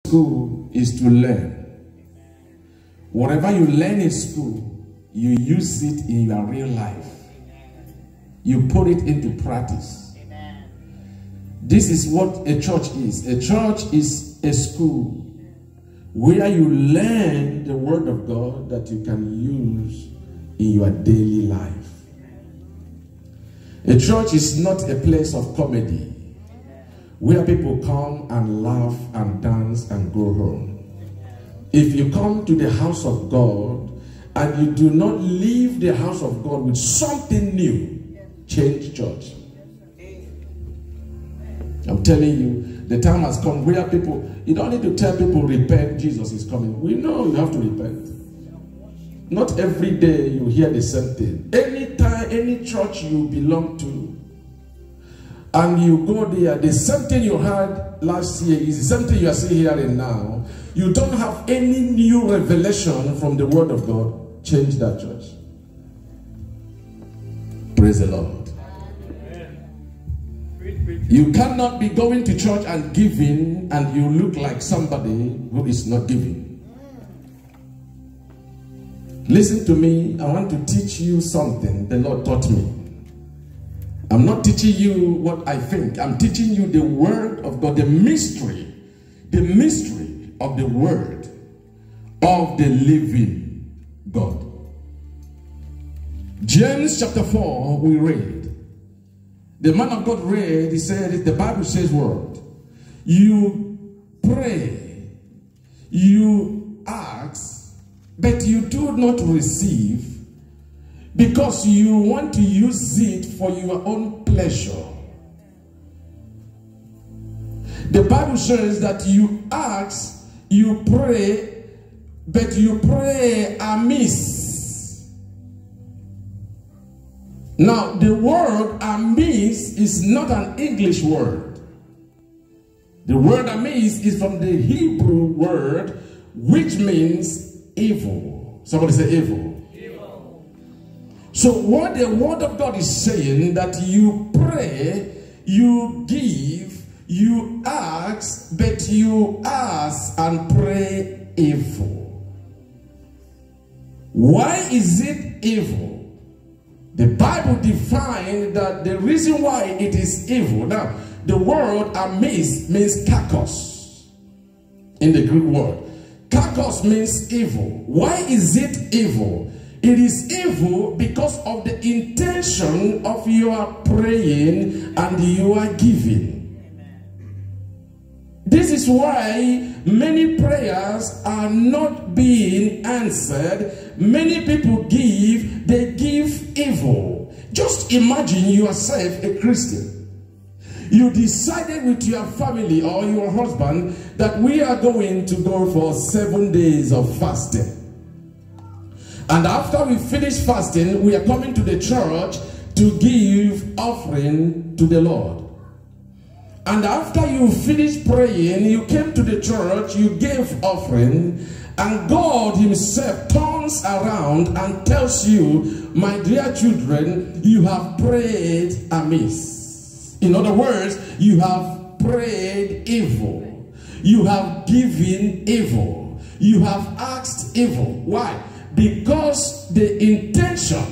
School is to learn. Whatever you learn in school, you use it in your real life. You put it into practice. This is what a church is. A church is a school where you learn the word of God that you can use in your daily life. A church is not a place of comedy where people come and laugh and dance and go home. If you come to the house of God and you do not leave the house of God with something new, change church. I'm telling you, the time has come where people, you don't need to tell people, repent, Jesus is coming. We know you have to repent. Not every day you hear the same thing. Anytime, any church you belong to, and you go there, the same thing you heard last year is the same thing you are still hearing now. You don't have any new revelation from the word of God. Change that church. Praise the Lord. You cannot be going to church and giving and you look like somebody who is not giving. Listen to me. I want to teach you something the Lord taught me. I'm not teaching you what I think. I'm teaching you the word of God, the mystery of the word of the living God. James chapter 4, we read. The man of God read, he said, the Bible says word. You pray, you ask, but you do not receive because you want to use it for your own pleasure. The Bible says that you ask, you pray, but you pray amiss. Now, the word amiss is not an English word. The word amiss is from the Hebrew word, which means evil. Somebody say evil. Evil. So what the word of God is saying, that you pray, you give, you ask, but you ask and pray evil. Why is it evil? The Bible defines that the reason why it is evil. Now, the word amiss means kakos in the Greek word. Kakos means evil. Why is it evil? It is evil because of the intention of your praying and your giving. This is why many prayers are not being answered. Many people give, they give evil. Just imagine yourself a Christian. You decided with your family or your husband that we are going to go for 7 days of fasting. And after we finish fasting, we are coming to the church to give offering to the Lord. And after you finish praying, you came to the church, you gave offering, and God himself turns around and tells you, my dear children, you have prayed amiss. In other words, you have prayed evil. You have given evil. You have asked evil. Why? Because the intention,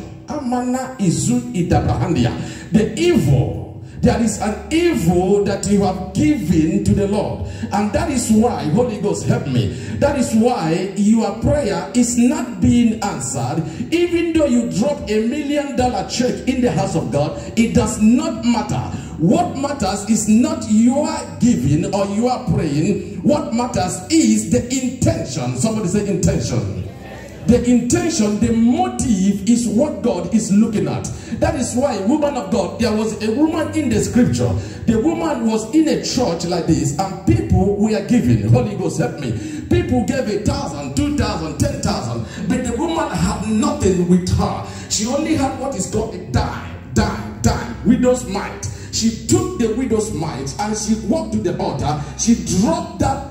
the evil, there is an evil that you have given to the Lord. And that is why, Holy Ghost help me, that is why your prayer is not being answered. Even though you drop $1 million check in the house of God, it does not matter. What matters is not your giving or your praying. What matters is the intention. Somebody say intention. The intention, the motive is what God is looking at. That is why, woman of God, there was a woman in the scripture. The woman was in a church like this and people were giving. Holy Ghost help me. People gave 1,000, 2,000, 10,000. But the woman had nothing with her. She only had what is called a dime, widow's mite. She took the widow's mite and she walked to the altar. She dropped that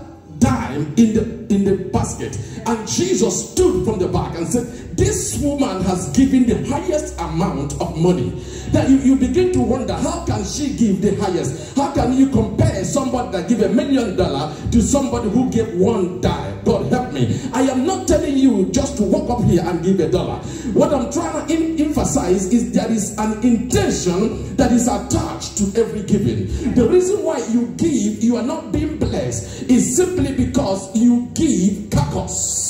dime in the basket. And Jesus stood from the back and said, this woman has given the highest amount of money. That you begin to wonder, how can she give the highest? How can you compare somebody that gave $1 million to somebody who gave $1? God help me. I am not telling you just to walk up here and give $1. What I'm trying to emphasize is there is an intention that is attached to every giving. The reason why you give, you are not being blessed, is simply because you give kakos.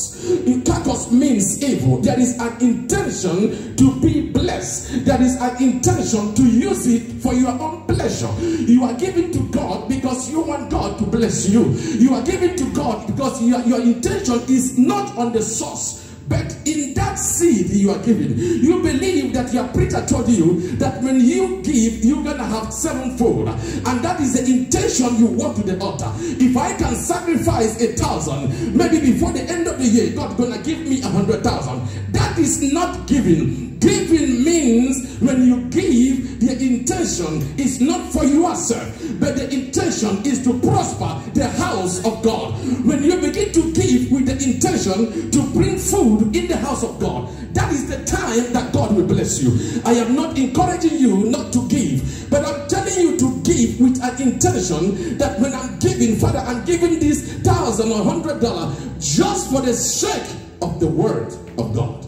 Kakos means evil. There is an intention to be blessed. There is an intention to use it for your own pleasure. You are giving to God because you want God to bless you. You are giving to God because your intention is not on the source, but in that seed you are giving. You believe that your preacher told you that when you give, you're going to have sevenfold. And that is the intention you walk to the altar. If I can sacrifice 1,000, maybe before the end of the year, God's going to give me 100,000. That is not giving. Giving means when you give, the intention is not for yourself, but the intention is to prosper the house of God. When you begin to give with the intention to bring food in the house of God, that is the time that God will bless you. I am not encouraging you not to give, but I'm telling you to give with an intention that when I'm giving, Father, I'm giving this $1,000 or $100 just for the sake of the word of God.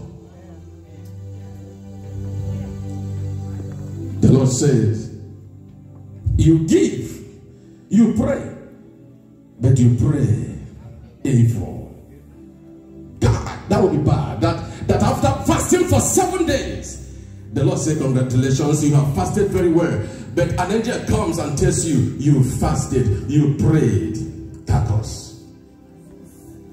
The Lord says, you give, you pray, but you pray evil. God, that would be bad. That after fasting for 7 days, the Lord said, congratulations, you have fasted very well. But an angel comes and tells you, you fasted, you prayed. Kakos.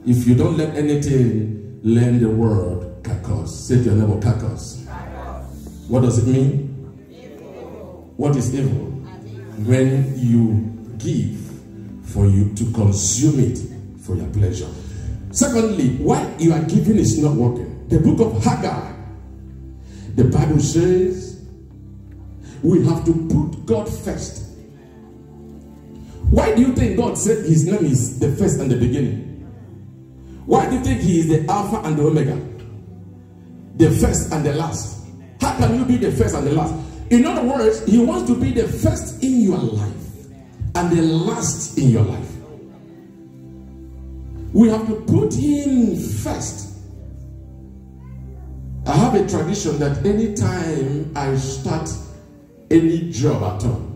If you don't learn anything, learn the word kakos. Say to your neighbor, kakos. What does it mean? What is evil? When you give for you to consume it for your pleasure. Secondly, why you are giving is not working. The book of Haggai, the Bible says we have to put God first. Why do you think God said his name is the first and the beginning? Why do you think he is the Alpha and the Omega? The first and the last. How can you be the first and the last? In other words, he wants to be the first in your life and the last in your life. We have to put him first. I have a tradition that anytime I start any job at all,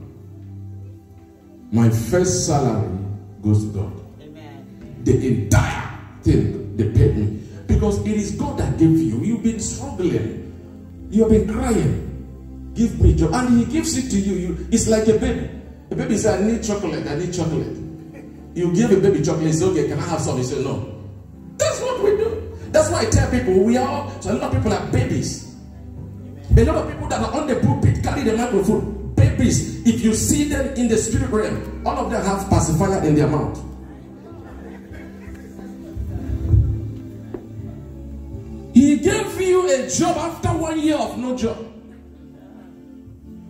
my first salary goes to God. Amen. The entire thing they paid me. Because it is God that gave you. You've been struggling. You have been crying. Give me joy. And he gives it to you. It's like a baby. A baby says, I need chocolate. I need chocolate. You give a baby chocolate. Say, okay, can I have some? He says, no. That's what we do. That's why I tell people, so a lot of people are babies. A lot of people that are on the pulpit carry the microphone. Babies. If you see them in the spirit realm, all of them have pacifier in their mouth. He gave you a job after 1 year of no job.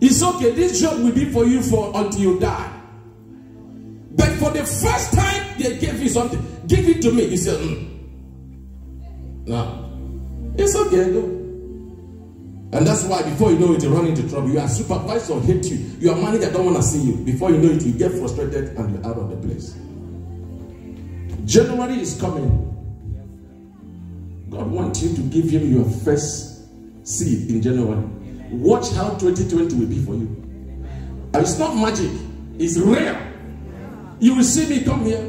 It's okay, this job will be for you until you die. But for the first time they gave you something, give it to me. You said, no. It's okay, go. And that's why before you know it, you run into trouble. Your supervisor hate you. Your manager don't want to see you. Before you know it, you get frustrated and you're out of the place. January is coming. God wants you to give him your first seed in January. Watch how 2020 will be for you. And it's not magic. It's real. You will see me come here.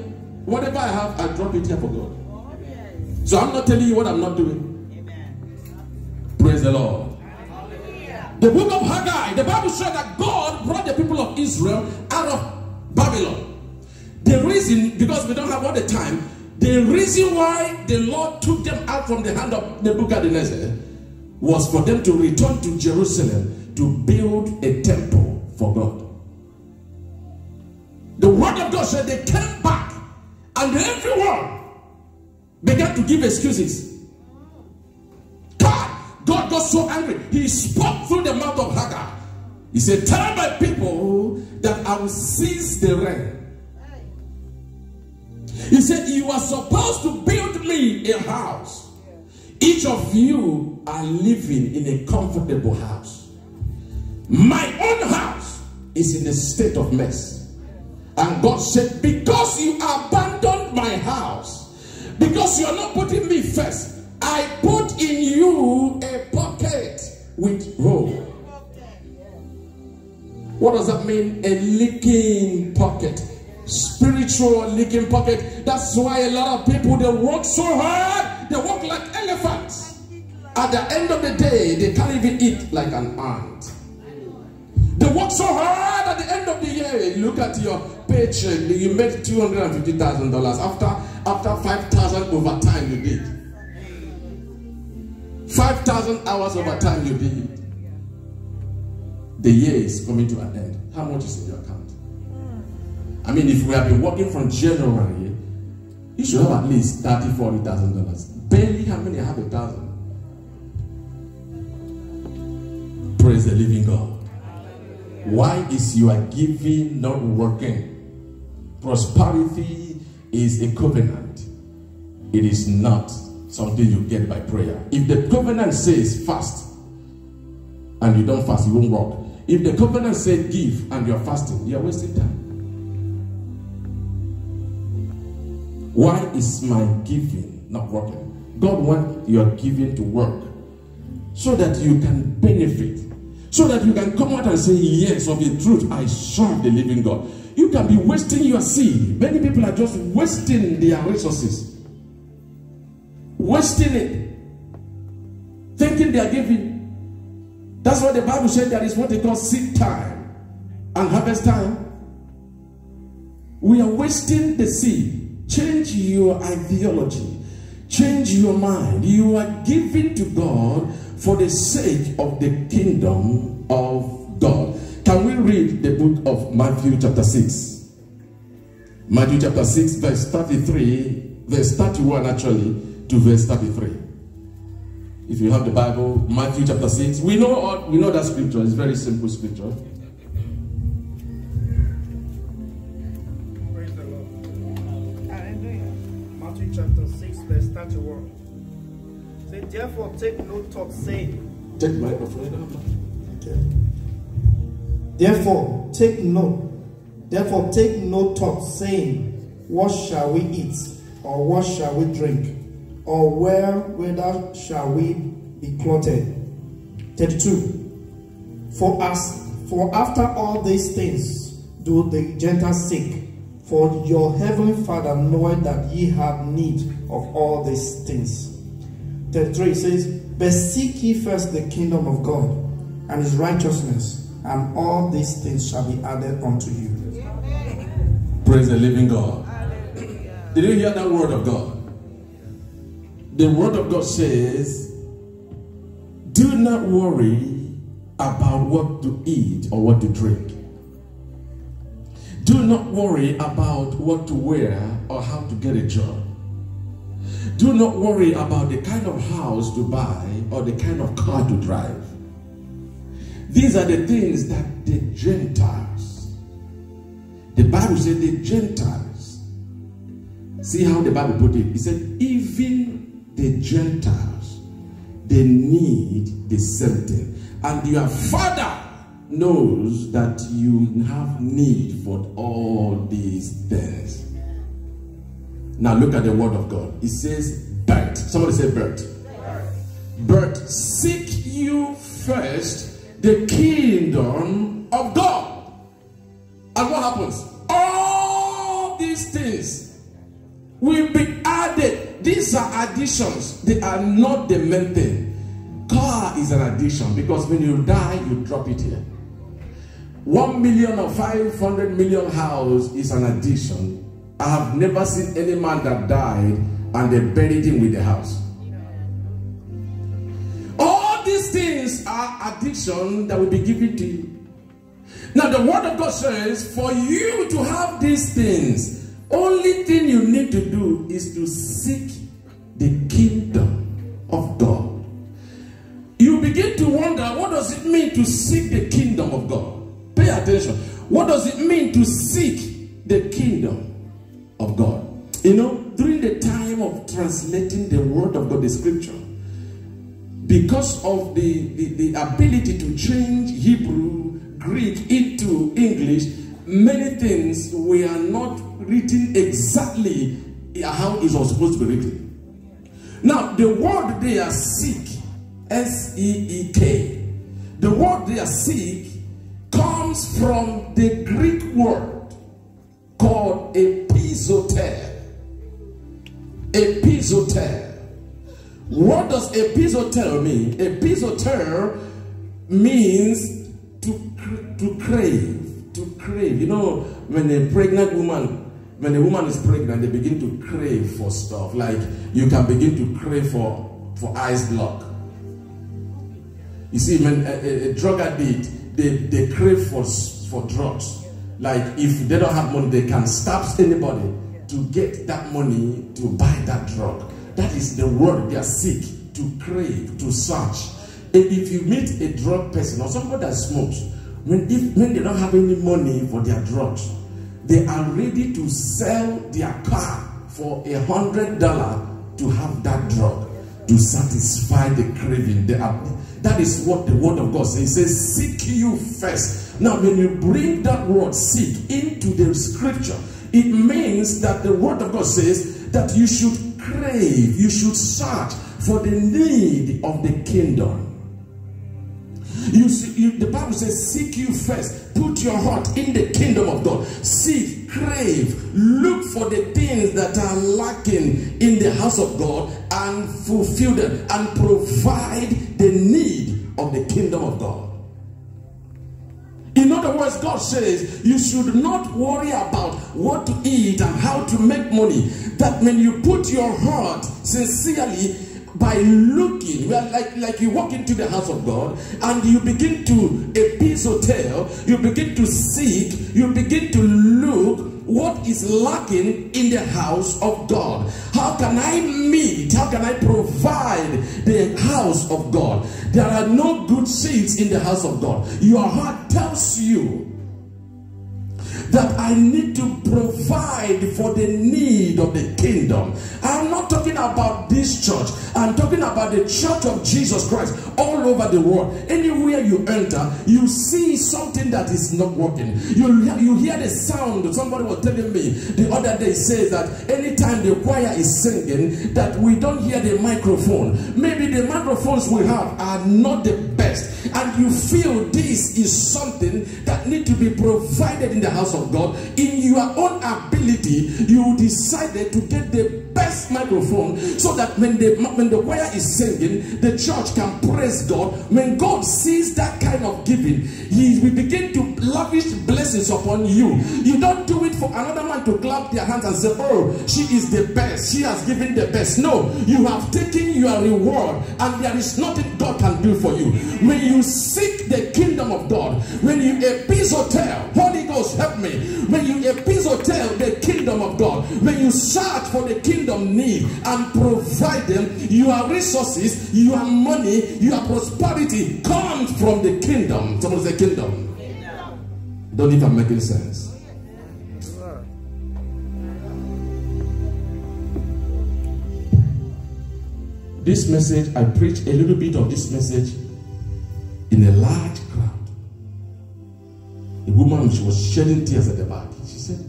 Whatever I have, I drop it here for God. So I'm not telling you what I'm not doing. Praise the Lord. The book of Haggai, the Bible said that God brought the people of Israel out of Babylon. The reason, because we don't have all the time, the reason why the Lord took them out from the hand of Nebuchadnezzar was for them to return to Jerusalem to build a temple for God. The word of God said they came back and everyone began to give excuses. God got so angry. He spoke through the mouth of Haggai. He said, tell my people that I will cease the rain. He said, you are supposed to build me a house. Each of you are living in a comfortable house. My own house is in a state of mess. And God said, because you abandoned my house, because you are not putting me first, I put in you a pocket with hole. What does that mean? A leaking pocket. Spiritual leaking pocket. That's why a lot of people, they work so hard, they work like elephants. At the end of the day, they can't even eat like an ant. They work so hard at the end of the year. You look at your paycheck, you made $250,000 after 5,000 overtime you did. 5,000 hours overtime you did. The year is coming to an end. How much is in your account? I mean, if we have been working from January, you should have at least $30,000, $40,000. Barely how many have 1,000? Praise the living God. Why is your giving not working? Prosperity is a covenant. It is not something you get by prayer. If the covenant says fast and you don't fast, it won't work. If the covenant says give and you're fasting, you're wasting time. Why is my giving not working? God wants your giving to work so that you can benefit, so that you can come out and say, yes, of the truth, I serve the living God. You can be wasting your seed. Many people are just wasting their resources, wasting it, thinking they are giving. That's why the Bible said there is what they call seed time and harvest time. We are wasting the seed. Change your ideology. Change your mind. You are giving to God for the sake of the kingdom of God. Can we read the book of Matthew chapter 6? Matthew chapter 6 verse 33, verse 31 actually, to verse 33. If you have the Bible, Matthew chapter 6. We know that scripture. It's very simple scripture. Praise the Lord. Hallelujah. Matthew chapter 6, verse 31. Say, therefore take no thought, saying. Take the microphone. Okay. Therefore take no thought, saying, what shall we eat, or what shall we drink, or whether shall we be clothed? 32. For after all these things do the Gentiles seek, for your heavenly Father knoweth that ye have need of all these things. 33 says, but seek ye first the kingdom of God and his righteousness, and all these things shall be added unto you. Praise the living God. Did you hear that word of God? The word of God says, do not worry about what to eat or what to drink. Do not worry about what to wear or how to get a job. Do not worry about the kind of house to buy or the kind of car to drive. These are the things that the Gentiles, the Bible said the Gentiles, see how the Bible put it? It said even the Gentiles, they need the same thing. And your Father knows that you have need for all these things. Now look at the word of God. It says, but. Somebody say, but. But seek you first the kingdom of God. And what happens? All these things will be added. These are additions. They are not the main thing. Car is an addition because when you die, you drop it here. 1 million or 500 million house is an addition. I have never seen any man that died and they buried him with the house. All these things are addiction that will be given to you. Now the word of God says, for you to have these things, only thing you need to do is to seek the kingdom of God. You begin to wonder, what does it mean to seek the kingdom of God? Pay attention. What does it mean to seek the kingdom of God? A You know, during the time of translating the word of God, the scripture, because of the ability to change Hebrew, Greek into English, many things were not written exactly how it was supposed to be written. Now, the word they are seek, S-E-E-K, the word they are seek comes from the Greek word called epizoter. Epizoter. What does epizoter mean? Epizoter means to crave. To crave. You know, when a pregnant woman, when a woman is pregnant, they begin to crave for stuff. Like you can begin to crave for ice block. You see, when a drug addict, they crave for drugs. Like if they don't have money, they can stab anybody to get that money to buy that drug. That is the word they are seek, to crave, to search. And if you meet a drug person or somebody that smokes, when they don't have any money for their drugs, they are ready to sell their car for $100 to have that drug, to satisfy the craving. That is what the word of God says. It says, seek you first. Now, when you bring that word seek into the scripture, it means that the word of God says that you should crave, you should search for the need of the kingdom. You see, the Bible says, seek you first. Put your heart in the kingdom of God. Seek, crave, look for the things that are lacking in the house of God and fulfill them and provide the need of the kingdom of God. In other words, God says you should not worry about what to eat and how to make money. That when you put your heart sincerely by looking, well, like you walk into the house of God and you begin to epizoter, you begin to seek, you begin to look what is lacking in the house of God. How can I meet? How can I provide the house of God? There are no good seeds in the house of God. Your heart tells you that I need to provide for the need of the kingdom. I'm not talking about this church. I'm talking about the church of Jesus Christ all over the world. Anywhere you enter, you see something that is not working. You hear the sound. Somebody was telling me the other day, says that anytime the choir is singing, that we don't hear the microphone. Maybe the microphones we have are not the best. And you feel this is something that needs to be provided in the house of God. In your own ability, you decided to get the best microphone so that when the choir is singing, the church can praise God. When God sees that kind of giving, He will begin to lavish blessings upon you. You don't do it for another man to clap their hands and say, oh, she is the best, she has given the best. No, you have taken your reward and there is nothing God can do for you. When you seek the kingdom of God, when you epizoter, Holy Ghost help me, when you epizoter the kingdom of God, when you search for the kingdom need and provide them, your resources, your money, your prosperity comes from the kingdom. Someone say kingdom. Don't even make any sense. This message, I preached a little bit of this message in a large crowd. A woman, she was shedding tears at the back. She said,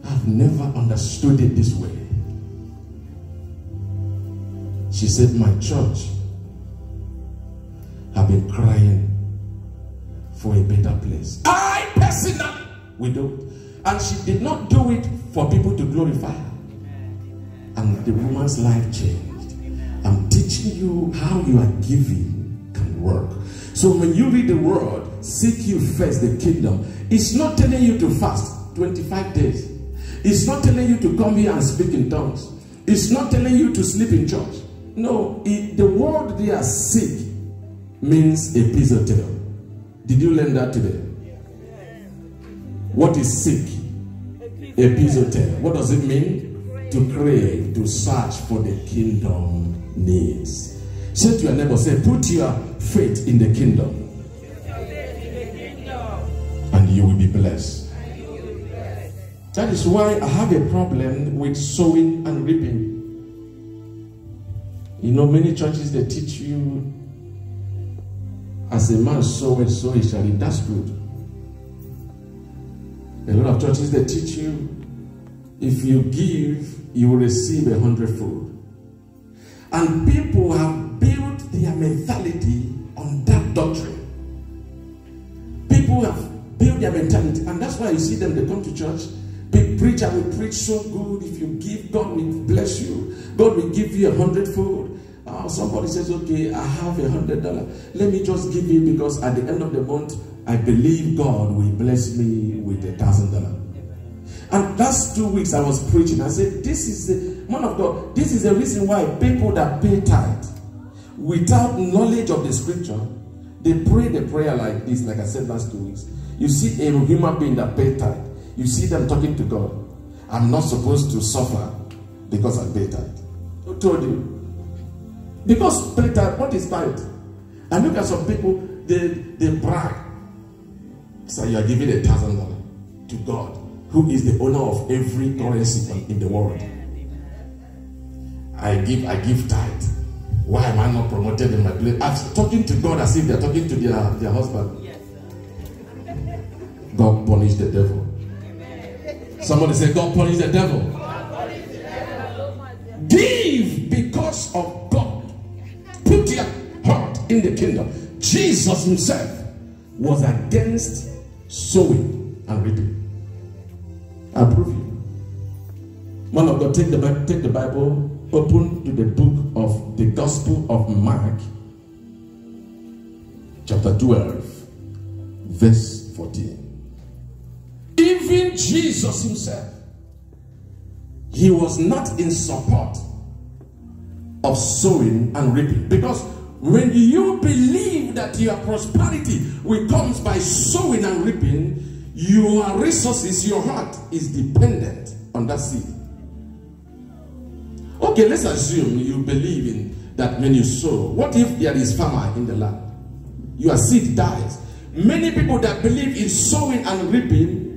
I've never understood it this way. She said, my church have been crying for a better place. I personally, we do. And she did not do it for people to glorify her. And the woman's life changed. I'm teaching you how you are giving can work. So when you read the word, seek you first the kingdom, it's not telling you to fast 25 days. It's not telling you to come here and speak in tongues. It's not telling you to sleep in church. No, the word they are seek means epizoter. Did you learn that today? What is seek? Epizoter. What does it mean? To crave, to search for the kingdom needs. Say to your neighbor, say, put your faith in the kingdom. And you will be blessed. That is why I have a problem with sowing and reaping. You know, many churches, they teach you, as a man soweth, so he shall reap. That's good. A lot of churches, they teach you, if you give, you will receive 100-fold. And people have built their mentality on that doctrine. People have built their mentality, and that's why you see them, they come to church. The preacher will preach so good. If you give, God will bless you. God will give you 100-fold. Somebody says, okay, I have $100. Let me just give it, because at the end of the month, I believe God will bless me with $1,000. And last 2 weeks I was preaching. I said, this is the man of God. This is the reason why people that pay tithe without knowledge of the scripture, they pray the prayer like this, like I said last 2 weeks. You see a human being that pay tithe. You see them talking to God. I'm not supposed to suffer because I pay tithe. Who told you? Because pay tithe, what is tithe? And look at some people, they brag. So you are giving $1,000 to God, who is the owner of every currency in the world. I give tithe. Why am I not promoted in my place? I'm talking to God as if they're talking to their husband. Yes, God punish the devil. Somebody say, God punish the devil. Give because of God. Put your heart in the kingdom. Jesus himself was against sowing and reaping. I prove you. Man of God, take the Bible, open to the book of the Gospel of Mark, chapter 12, verse 14. Even Jesus himself, he was not in support of sowing and reaping. Because when you believe that your prosperity will come by sowing and reaping, your resources, your heart is dependent on that seed. Okay, let's assume you believe in that when you sow. What if there is famine in the land? Your seed dies. Many people that believe in sowing and reaping,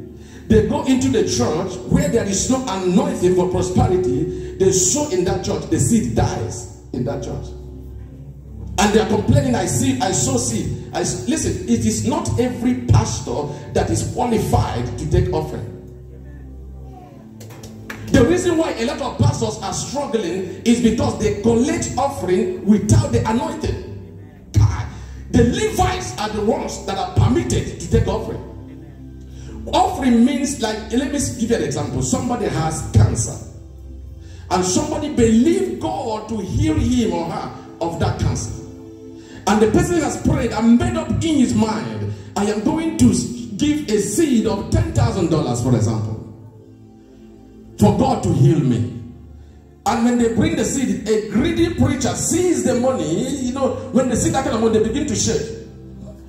they go into the church where there is no anointing for prosperity. They sow in that church, the seed dies in that church. And they are complaining, I sow seed. Listen, it is not every pastor that is qualified to take offering. The reason why a lot of pastors are struggling is because they collect offering without the anointing. The Levites are the ones that are permitted to take offering. Offering means, like, let me give you an example. Somebody has cancer, and somebody believes God to heal him or her of that cancer. And the person has prayed and made up in his mind, I am going to give a seed of $10,000, for example, for God to heal me. And when they bring the seed, a greedy preacher sees the money. You know, when they see that kind of money, they begin to shake.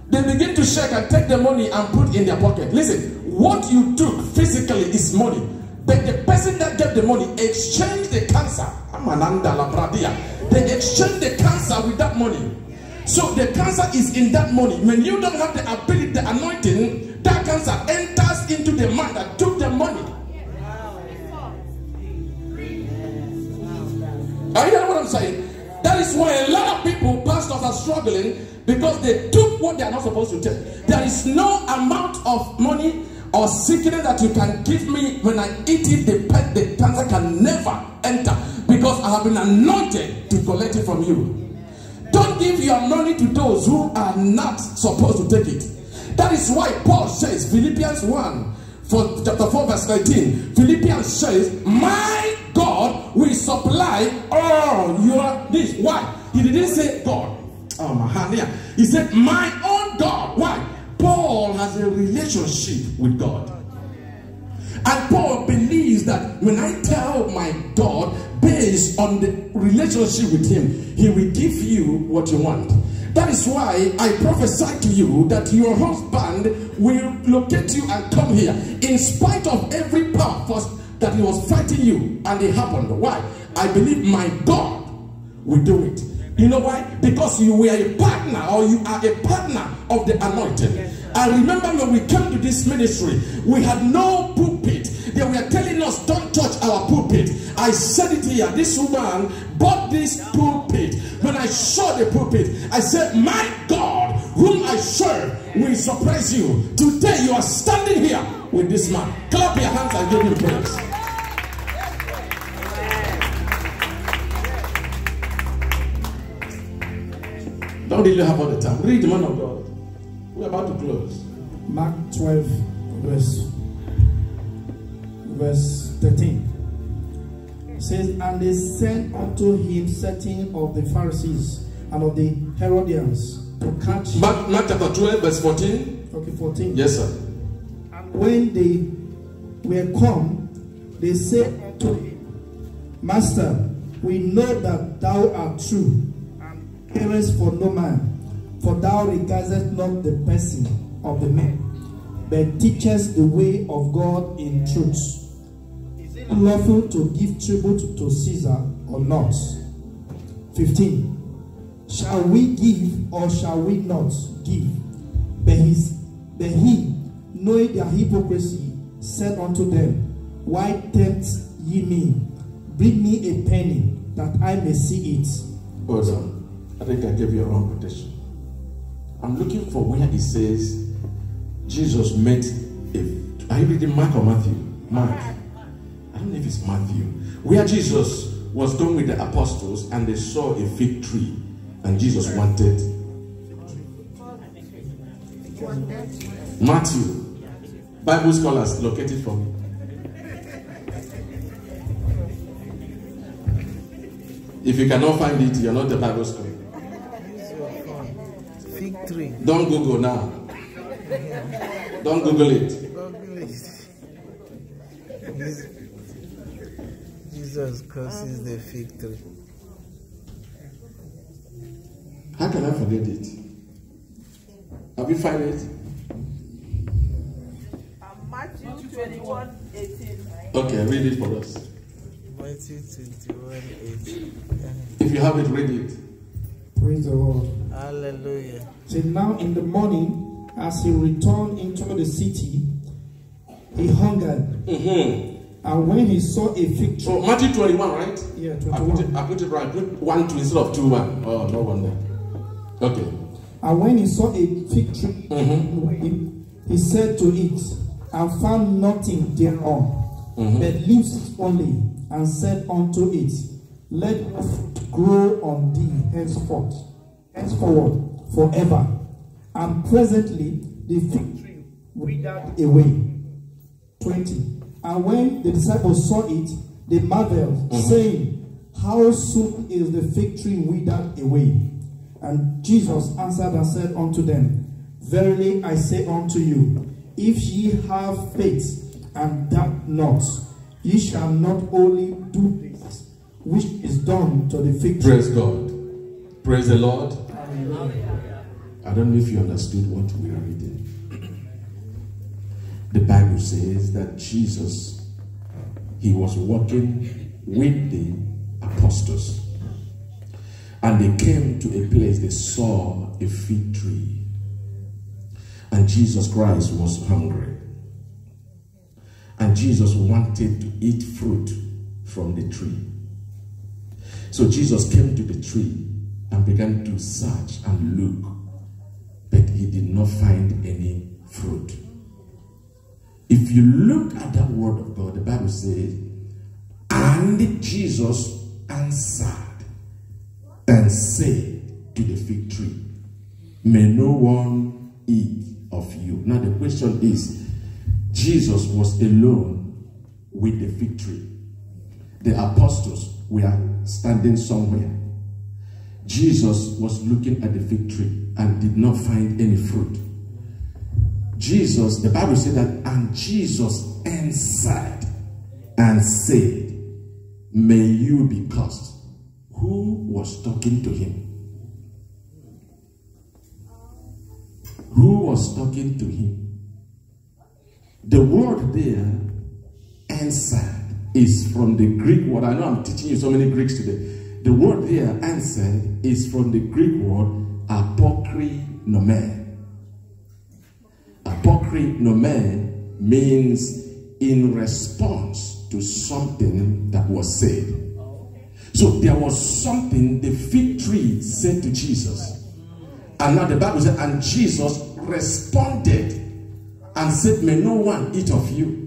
They begin to shake and take the money and put in their pocket. Listen, what you took physically is money, but the person that gave the money exchanged the cancer. They exchanged the cancer with that money. So the cancer is in that money. When you don't have the ability, the anointing, that cancer enters into the man that took the money. Are you hearing what I'm saying? That is why a lot of people, pastors, are struggling, because they took what they are not supposed to take. There is no amount of money or sickness that you can give me. When I eat it, the cancer can never enter, because I have been anointed to collect it from you. Don't give your money to those who are not supposed to take it. That is why Paul says, Philippians 1, chapter 4, verse 19. Philippians says, my God will supply all your needs. Why? He didn't say God. Oh, my hand here. He said, my own God. Why? Paul has a relationship with God. And Paul believes that when I tell my God, based on the relationship with him, he will give you what you want. That is why I prophesy to you that your husband will locate you and come here, in spite of every power that he was fighting you, and it happened. Why? I believe my God will do it. You know why? Because you were a partner, or you are a partner of the anointing. I remember when we came to this ministry, we had no pulpit. They were telling us, don't touch our pulpit. I said it here. This woman bought this pulpit. When I saw the pulpit, I said, my God, whom I serve, will surprise you. Today you are standing here with this man. Clap your hands and give him praise. Don't really have all the time. Read the man of God. We're about to close. Mark 12, verse 13. It says, and they sent unto him certain of the Pharisees and of the Herodians to catch. Mark chapter 12, verse 14. Okay, 14. Yes, sir. And when they were come, they said unto him, Master, we know that thou art true, and carest for no man, for thou regardest not the person of the man, but teachest the way of God in truth. Is it lawful to give tribute to Caesar or not? 15. Shall we give or shall we not give? But he, knowing their hypocrisy, said unto them, why tempt ye me? Bring me a penny, that I may see it. Hold on. I think I gave you a wrong quotation. I'm looking for where it says Jesus met are you reading Mark or Matthew? Mark. I don't know if it's Matthew. Where Jesus was going with the apostles and they saw a fig tree and Jesus wanted. Matthew. Bible scholars, locate it for me. If you cannot find it, you're not a Bible scholar. Fig tree. Don't Google now. Don't Google it. Jesus curses the fig tree. How can I forget it? Have you found it? Matthew 21:18. Okay, read it for us. Matthew 21:18. If you have it, read it. Praise the Lord. Hallelujah. So now in the morning, as he returned into the city, he hungered. And when he saw a fig tree. So Matthew 21, right? Yeah, 21. I put it right. Put 1 2 instead of 2 1. Oh, no wonder. Okay. And when he saw a fig tree, he said to it, and found nothing thereon, but leaves only, and said unto it, let fruit grow on thee henceforward, forever. And presently the fig tree withered away. 20. And when the disciples saw it, they marveled, saying, how soon is the fig tree withered away? And Jesus answered and said unto them, verily I say unto you, if ye have faith and doubt not, ye shall not only do this which is done to the fig tree. Praise God. Praise the Lord. I don't know if you understood what we are reading. The Bible says that Jesus, he was walking with the apostles. And they came to a place, they saw a fig tree. And Jesus Christ was hungry. And Jesus wanted to eat fruit from the tree. So Jesus came to the tree and began to search and look. But he did not find any fruit. If you look at that word of God, the Bible says, and Jesus answered and said to the fig tree, may no one eat of you. Now the question is, Jesus was alone with the fig tree. The apostles were standing somewhere. Jesus was looking at the fig tree and did not find any fruit. Jesus, the Bible said that, and Jesus answered and said, may you be cursed. Who was talking to him? Who was talking to him? The word there, answered, is from the Greek word. I know I'm teaching you so many Greeks today. The word there, answered, is from the Greek word apokrinomē. Apokrinomē means in response to something that was said. So there was something the fig tree said to Jesus. And now the Bible said, and Jesus responded and said, may no one eat of you.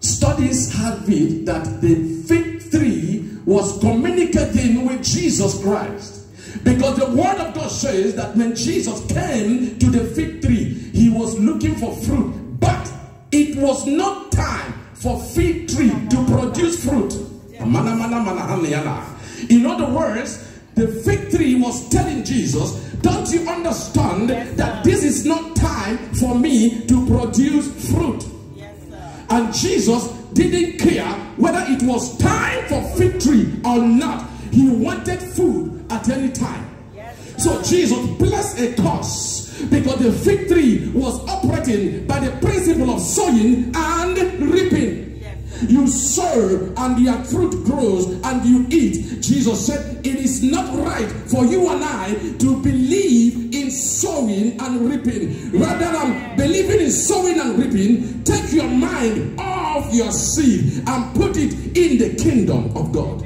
Studies have it that the fig tree was communicating with Jesus Christ. Because the word of God says that when Jesus came to the fig tree, he was looking for fruit. But it was not time for fig tree to produce fruit. In other words, the fig tree was telling Jesus, don't you understand that this is not time for me to produce fruit? And Jesus didn't care whether it was time for fig tree or not. He wanted food at any time. So Jesus blessed a curse because the fig tree was operating by the principle of sowing and reaping. You sow and your fruit grows and you eat. Jesus said it is not right for you and I to believe in sowing and reaping. Rather than believing in sowing and reaping, take your mind off your seed and put it in the kingdom of God.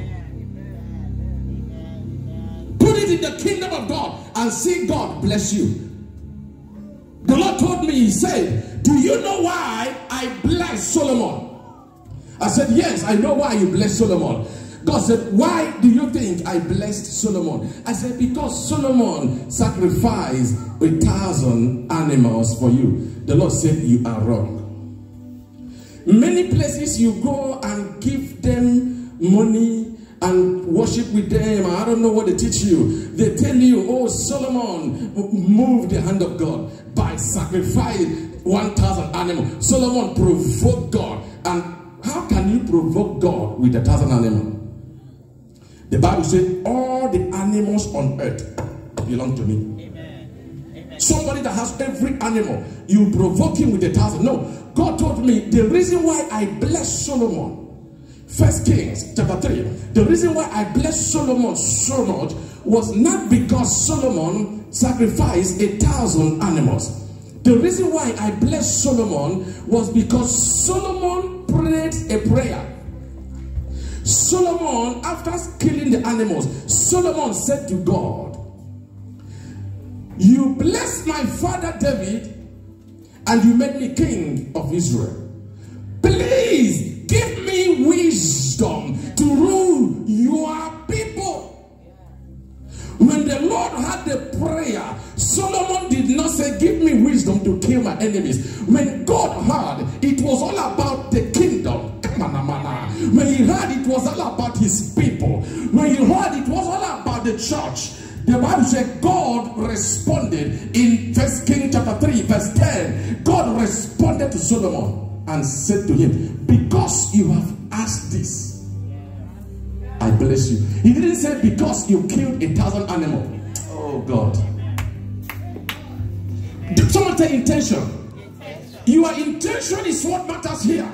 Put it in the kingdom of God and see God bless you. The Lord told me, he said, do you know why I blessed Solomon? I said, yes, I know why you blessed Solomon. God said, why do you think I blessed Solomon? I said, because Solomon sacrificed 1,000 animals for you. The Lord said, you are wrong. Many places you go and give them money and worship with them. I don't know what they teach you. They tell you, oh, Solomon moved the hand of God by sacrificing 1,000 animals. Solomon provoked God. And how can you provoke God with 1,000 animals? The Bible said all the animals on earth belong to me. Amen. Somebody that has every animal, you provoke him with 1,000. No, God told me the reason why I blessed Solomon, 1 Kings chapter 3, the reason why I blessed Solomon so much was not because Solomon sacrificed 1,000 animals. The reason why I blessed Solomon was because Solomon prayed a prayer. Solomon, after killing the animals, Solomon said to God, you blessed my father David and you made me king of Israel. Please give me wisdom to rule your people. When the Lord had the prayer, Solomon did not say, give me wisdom to kill my enemies. When God heard, it was all about the kingdom. When he heard, it was all about his people. When he heard, it was all about the church. The Bible said God responded in 1 Kings chapter 3 verse 10. God responded to Solomon and said to him, because you have asked this, I bless you. He didn't say because you killed 1,000 animals. Oh God. Someone say intention. Your intention is what matters here.